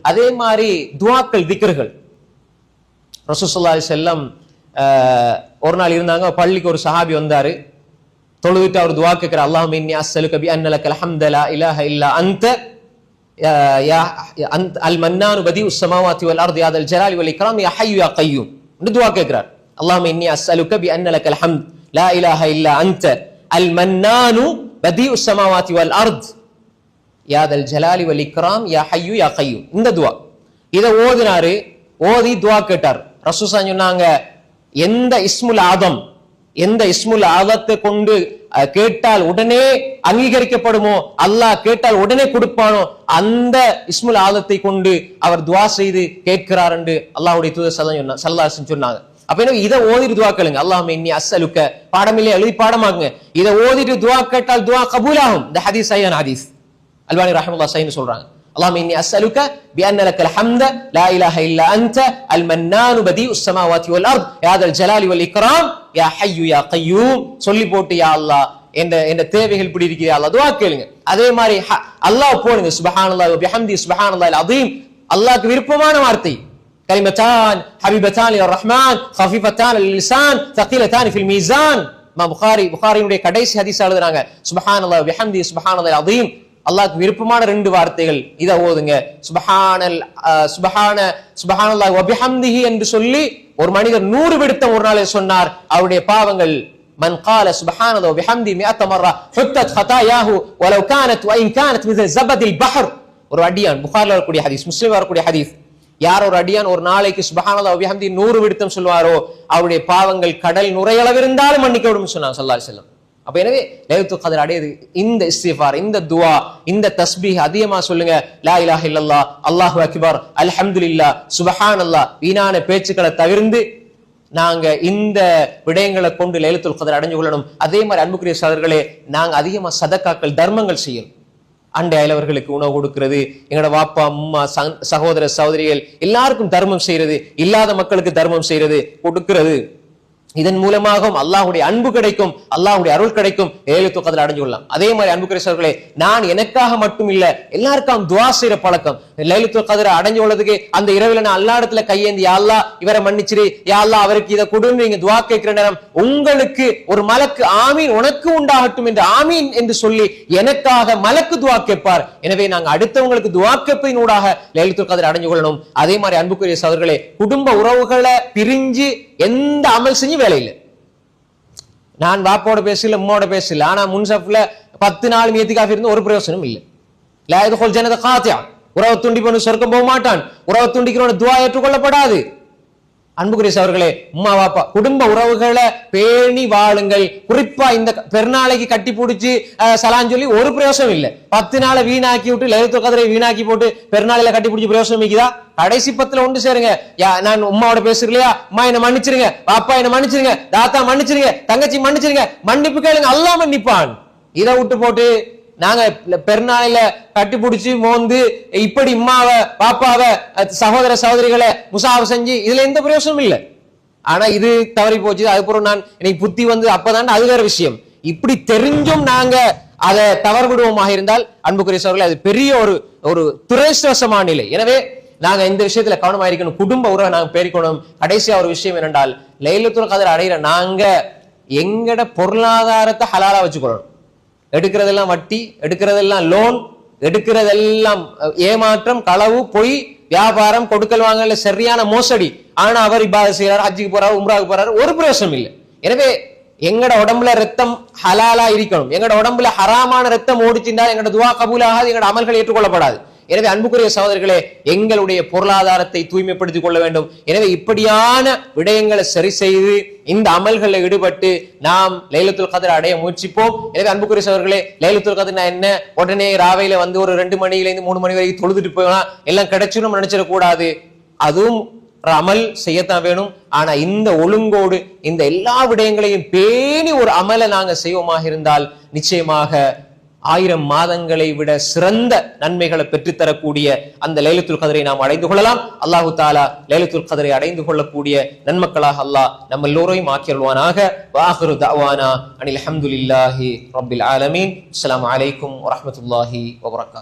அதே மாதிரி துஆக்கள் திக்ர்கள் ரசூல் ஸல்லல்லாஹு அலைஹி வஸல்லம் ஒரு நாள் இருந்தாங்க, பள்ளிக்கு ஒரு சஹாபி வந்தாரு, தொழுவிட்டு அவர் துஆ கேட்கிறார், அல்லாஹும்ம இன்னி அஸ்அலுக பி அன்ன லக்கல் ஹம்த லா இலாஹ இல்லா அன்த யா அன்த அல் மன்னானு பதிஉஸ் ஸமாவாத்தி வல் அர்தி யா தல் ஜலாலி வல் இக்ராம் யா ஹய்யு யா கய்யூம் என்று துஆ கேட்கிறார். அல்லாஹும்ம இன்னி அஸ்அலுக பி அன்ன லக்கல் ஹம்த் லா இலாஹ இல்லா அன்த அல் மன்னானு பதிஉஸ் ஸமாவாத்தி வல் அர்த் யா தல் ஜலாலி வல் இக்ராம் யா ஹய்யு யா கய்யூம். இந்த துஆ இதை ஓதினாரு, ஓதி துஆ கேட்டார். ரசூல் சொன்னாங்க, எந்த இஸ்முல் ஆதம், எந்த இஸ்முல் ஆதத்தை கொண்டு கேட்டால் உடனே அங்கீகரிக்கப்படுமோ, அல்லாஹ் கேட்டால் உடனே கொடுப்பானோ, அந்த இஸ்முல் ஆதத்தை கொண்டு அவர் துஆ செய்து கேட்கிறார் என்று அல்லாஹ்வுடைய தூதர் ஸல்லல்லாஹு அலைஹி வஸல்லம் சொன்னாங்க. அப்ப என்ன, இதை ஓதிட்டு துஆ கேளுங்க. அல்லாஹும்ம இன்னி அஸ்அலுக, பாடமில்லை எழுதி பாடமாக்குங்க. இதை ஓதிட்டு துஆ கேட்டால் துஆ கபூலாகும். இந்த ஹதீஸ் சஹீஹான ஹதீஸ், அல்பானி ரஹ்மத்துல்லாஹி சஹீஹ்னு சொல்றாங்க. அல்லாஹும்ம இன்னி அஸ்அலுக பி அன்ன லக்கல் ஹம்த லா இலாஹ இல்லா அன்த அல் மன்னானு பதிஉஸ் ஸமாவாத்தி வல் அர்த் யா தல் ஜலாலி வல் இக்ராம் யா ஹய்யு யா கய்யூம் சொல்லி போட்டு, யா அல்லாஹ் என்ற தேவைகள் இப்படி இருக்குது, அல்லாஹ் துஆ கேளுங்க. அதே மாதிரி அல்லாஹ் போடுங்க, சுப்ஹானல்லாஹி வ பிஹம்தி சுப்ஹானல்லாஹில் அஸீம். அல்லாஹ்க்கு விருப்பமான வார்த்தை கலிமத்தான் ஹபீபத்தான் லிர் ரஹ்மான் கஃபீஃபத்தான் லில் லிசான் தகீலத்தான் ஃபில் மீசான். புகாரியுடைய கடைசி ஹதீஸ் எழுதுறாங்க, சுப்ஹானல்லாஹி வ பிஹம்தி சுப்ஹானல்லாஹில் அஸீம். அல்லாஹ்க்கு விருப்பமான ரெண்டு வார்த்தைகள், இதை ஓதுங்க. சுப்ஹானல்லாஹி வ பிஹம்திஹி என்று சொல்லி ஒரு மனிதர் 100 விடுத்தம் ஒரு நாளே சொன்னார், அவருடைய பாவங்கள் மன் கால சுப்ஹானல்லாஹி வ பிஹம்தி 100 மர்ரா ஹுத்தத் ஹதாயாஹு வலவ் கானத் வ இன் கானத் மிஸ்ல் ஜபதில் பஹர். ஒரு அடியான், புகாரில் வரக்கூடிய ஹதீஸ், முஸ்லிம் வரக்கூடிய ஹதீஸ், யார் ஒரு அடியான் ஒரு நாளைக்கு சுப்ஹானல்லாஹி வ பிஹம்தி 100 விடுத்தம் சொல்வாரோ, அவருடைய பாவங்கள் கடல் நுரையளவு இருந்தாலும் மன்னிக்கப்படும் சொன்னாங்க ஸல்லல்லாஹு அலைஹி வஸல்லம். அப்ப எனவே லைலத்துல் கத்ர் அடையது இந்த இஸ்திஃபார், இந்த துஆ, இந்த தஸ்பீஹ் அதிகமா சொல்லுங்க. லா இலாஹ இல்லல்லாஹ், அல்லாஹு அக்பர், அல்ஹம்துலில்லாஹ், சுப்ஹானல்லாஹ், வீணான பேச்சுக்களை தவிர்த்து நாங்க இந்த விடயங்களை கொண்டு லைலத்துல் கத்ர் அடைஞ்சு கொள்ளணும். அதே மாதிரி அன்புக்குரிய சகோதரர்களே, நாங்க அதிகமா சதக்காக்கள் தர்மங்கள் செய்யணும். அண்டை அயலவர்களுக்கு உணவு கொடுக்கிறது, எங்களோட வாப்பா அம்மா சகோதர சகோதரிகள் எல்லாருக்கும் தர்மம் செய்யறது, இல்லாத மக்களுக்கு தர்மம் செய்யறது, கொடுக்கிறது. இதன் மூலமாகவும் அல்லாஹ்வுடைய அன்பு கிடைக்கும், அல்லாஹ்வுடைய அருள் கிடைக்கும், லைலத்துல் கத்ர் அடைஞ்சு கொள்ளலாம். அதே மாதிரி அன்புக்குரிய சகோதரர்களே, நான் எனக்காக மட்டும் இல்ல, எல்லாருக்கும் துஆ செய்யற பழக்கம். லைலத்துல் கத்ர் அடைஞ்சு கொள்ளதுக்கு அந்த இரவுல நான் அல்லாஹ் இடத்துல கையேந்தி, யா அல்லாஹ் இவரை மன்னிச்சிரு, யா அல்லாஹ் அவருக்கு இதை கொடுன்னு நீங்க துஆ கேட்கிற நேரம், உங்களுக்கு ஒரு மலக்கு ஆமீன் உனக்கு உண்டாகட்டும் என்று ஆமீன் என்று சொல்லி எனக்காக மலக்கு துஆ கேட்பார். எனவே நாங்க அடுத்தவங்களுக்கு துஆ கேட்பின் ஊடாக லைலத்துல் கத்ர் அடைஞ்சு கொள்ளணும். அதே மாதிரி அன்புக்குரிய சகோதரர்களே, குடும்ப உறவுகளை பிரிஞ்சு எந்த அமல் செஞ்சு வேலை இல்லை. நான் வாப்போட பேசல, உம்மோட பேசல, ஆனா முன்சப்ல 10 நாள் இத்திகாஃப் இருந்து ஒரு பிரயோசனம் இல்லை. லா யதுல் ஜன்னத காத்தியா, உறவு துண்டிப்பவன் சொர்க்கம் போக மாட்டான், உறவு துண்டிக்கிறவன துஆ ஏற்றுக்கொள்ளப்படாது. அன்புக்குரிய சகோதரர்களே, உம்மா வாப்பா குடும்ப உறவுகளை பேணி வாழுங்கள். குறிப்பா இந்த பெருநாளைக்கு கட்டி பிடிச்சி சலான் சொல்லி ஒரு பிரயோசனம் இல்லை. 10 நாளை வீணாக்கி விட்டு லைலத்துல் கத்ரை வீணாக்கி போட்டு பெருநாளையில கட்டி பிடிச்சி பிரயோசனம் இருக்குதா? கடைசி 10ல ஒன்று சேருங்க. நான் உம்மாவோட பேசுறலையா, அம்மா என்ன மன்னிச்சிருங்க, பாப்பா என்ன மன்னிச்சிருங்க, தாத்தா மன்னிச்சிருங்க, தங்கச்சி மன்னிச்சிருங்க, மன்னிப்பு கேளுங்க, அல்லாஹ் மன்னிப்பான். இதை விட்டு போட்டு நாங்க பெருநாளையில கட்டி பிடிச்சி மோந்து இப்படி உம்மாவை பாப்பாவை சகோதர சகோதரிகளை முசாஃபா செஞ்சு இதுல எந்த பிரயோசனமும் இல்லை. ஆனா இது தவறி போச்சு. அதுக்கப்புறம் நான் இன்னைக்கு புத்தி வந்து அப்பதான் அது வேற விஷயம். இப்படி தெரிஞ்சும் நாங்க அதை தவறு விடுவோமாக இருந்தால் அன்புக்குரிய சகோதரர்களே, அது பெரிய ஒரு துரதிர்ஷ்டவசமான நிலை. எனவே நாங்க இந்த விஷயத்துல கவனமா இருக்கணும். குடும்ப உறவை நாங்க பேரிக்கணும். கடைசியா ஒரு விஷயம் என்னென்றால், லைலத்துல் கத்ர் அடைகிற நாங்க எங்கட பொருளாதாரத்தை ஹலாலா வச்சுக்கொள்ளணும். எடுக்கிறதெல்லாம் வட்டி, எடுக்கிறதெல்லாம் லோன், எடுக்கிறதெல்லாம் ஏமாற்றம், களவு, பொய், வியாபாரம், கொடுக்கல் வாங்கல சரியான மோசடி. ஆனா அவர் இபாதத் செய்யறாரு, ஹஜ்ஜுக்கு போறாரு, உம்ராவுக்கு போறாரு, ஒரு பிரயோசனம் இல்லை. எனவே எங்கட உடம்புல ரத்தம் ஹலாலா இருக்கணும். எங்கட உடம்புல ஹராமான ரத்தம் ஓடிச்சுட்டா எங்கட துஆ கபூலாகாது, எங்கட அமல்கள் ஏற்றுக்கொள்ளப்படாது. எனவே அன்புக்குரிய சகோதரர்களே, எங்களுடைய பொருளாதாரத்தை தூய்மைப்படுத்திக் கொள்ள வேண்டும். எனவே இப்படியான விடயங்களை சரி செய்து இந்த அமல்களில் ஈடுபட்டு நாம் லைலத்துல் கத்ர் அடைய முயற்சிப்போம். எனவே அன்புக்குரிய சகோதரர்களே, லைலத்துல் கத்ர் என்ன உடனே ராவையில வந்து ஒரு 2 மணியிலிருந்து 3 மணி வரைக்கும் தொழுதுட்டு போகலாம், எல்லாம் கிடைச்சிடும் நினைச்சிடக்கூடாது. அதுவும் அமல் செய்யத்தான் வேணும். ஆனா இந்த ஒழுங்கோடு இந்த எல்லா விடயங்களையும் பேணி ஒரு அமலை நாங்க செய்வோமாக இருந்தால் நிச்சயமாக 1000 மாதங்களை விட சிறந்த நன்மைகளை பெற்றுத்தரக்கூடிய அந்த லைலத்துல் கத்ரை நாம் அடைந்து கொள்ளலாம். அல்லாஹு தஆலா லைலத்துல் கத்ரை அடைந்து கொள்ளக்கூடிய நன்மக்களாக அல்லாஹ் நம்ம எல்லோரையும் ஆக்கியருள்வானாக. வாஹிரு தஅவானா அனில் ஹம்துலில்லாஹி ரப்பில் ஆலமீன். அஸ்ஸலாமு அலைக்கும் வரஹ்மத்துல்லாஹி வபரகாத்துஹு.